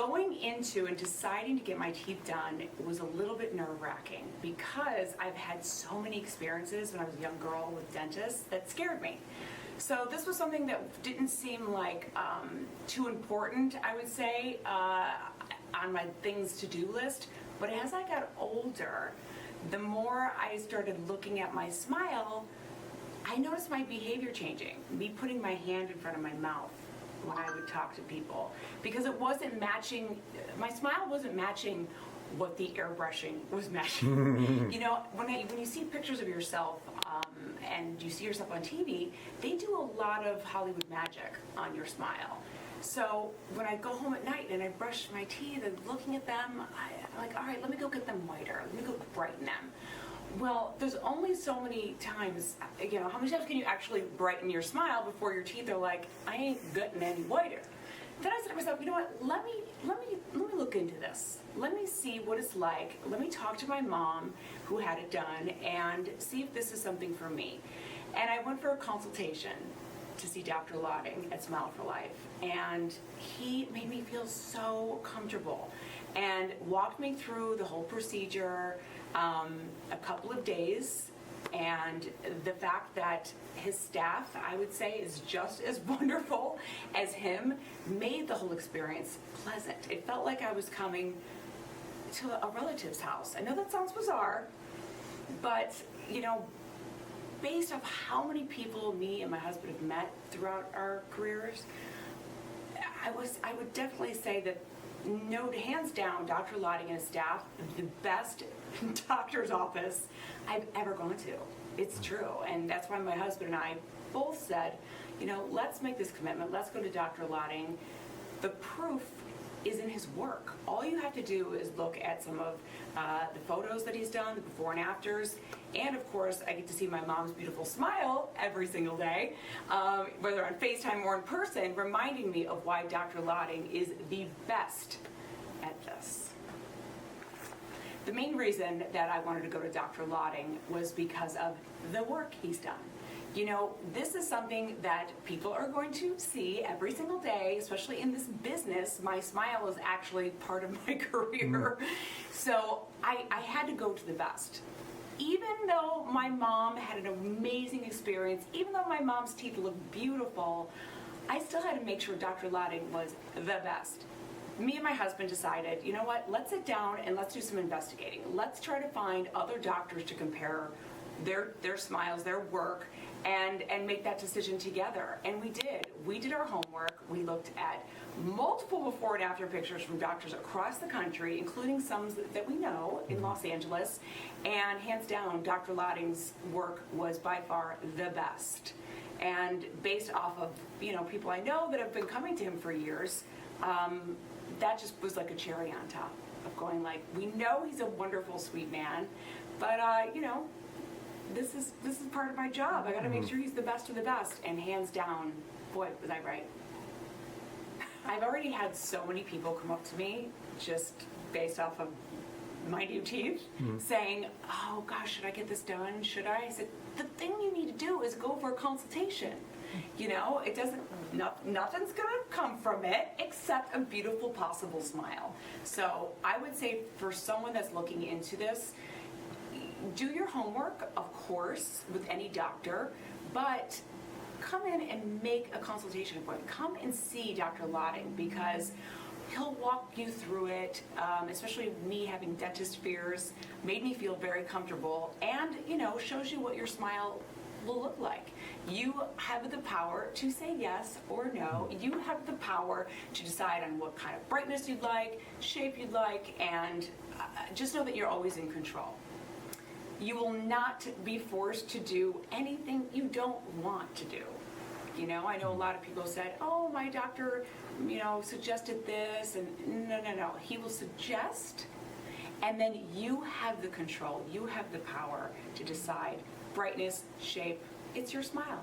Going into and deciding to get my teeth done was a little bit nerve-wracking because I've had so many experiences when I was a young girl with dentists that scared me. So this was something that didn't seem like too important, I would say, on my things to do list. But as I got older, the more I started looking at my smile, I noticed my behavior changing, me putting my hand in front of my mouth when I would talk to people, because it wasn't matching, my smile wasn't matching what the airbrushing was matching. You know, when you see pictures of yourself and you see yourself on TV, they do a lot of Hollywood magic on your smile. So when I go home at night and I brush my teeth and looking at them, I'm like, all right, let me go get them whiter. Let me go brighten them. Well, there's only so many times, you know, how many times can you actually brighten your smile before your teeth are like, I ain't getting any whiter? Then I said to myself, you know what, let me look into this. Let me see what it's like. Let me talk to my mom who had it done and see if this is something for me. And I went for a consultation to see Dr. Lotting at Smile for Life. And he made me feel so comfortable and walked me through the whole procedure, a couple of days. And the fact that his staff, I would say, is just as wonderful as him, made the whole experience pleasant. It felt like I was coming to a relative's house. I know that sounds bizarre, but, you know, based off how many people me and my husband have met throughout our careers, I would definitely say that, no, hands down, Dr. Lotting and his staff, the best doctor's office I've ever gone to. It's true, and that's why my husband and I both said, you know, let's make this commitment. Let's go to Dr. Lotting. The proof is in his work. All you have to do is look at some of the photos that he's done, the before and afters, and of course I get to see my mom's beautiful smile every single day, whether on FaceTime or in person, reminding me of why Dr. Lotting is the best at this. The main reason that I wanted to go to Dr. Lotting was because of the work he's done. You know, this is something that people are going to see every single day, especially in this business. My smile is actually part of my career. So I had to go to the best. Even though my mom had an amazing experience, even though my mom's teeth looked beautiful, I still had to make sure Dr. Lotting was the best. Me and my husband decided, you know what, let's sit down and let's do some investigating. Let's try to find other doctors to compare their smiles, their work, and make that decision together. And we did. We did our homework. We looked at multiple before and after pictures from doctors across the country, including some that we know in Los Angeles. And hands down, Dr. Lotting's work was by far the best. And based off of, you know, people I know that have been coming to him for years, that just was like a cherry on top of going like, we know he's a wonderful, sweet man, but you know, this is part of my job. I got to make sure he's the best of the best. And hands down, boy, was I right. I've already had so many people come up to me just based off of my new teeth saying, oh gosh, should I get this done? Should I? I said, the thing you need to do is go for a consultation. You know, it doesn't, nothing's gonna come from it except a beautiful possible smile. So I would say for someone that's looking into this, do your homework, of course, with any doctor, but come in and make a consultation appointment. Come and see Dr. Lotting because he'll walk you through it, especially me having dentist fears, made me feel very comfortable and, you know, shows you what your smile will look like. You have the power to say yes or no. You have the power to decide on what kind of brightness you'd like, shape you'd like, and just know that you're always in control. You will not be forced to do anything you don't want to do. You know, I know a lot of people said, oh, my doctor, you know, suggested this, and no. He will suggest, and then you have the control. You have the power to decide brightness, shape. It's your smile.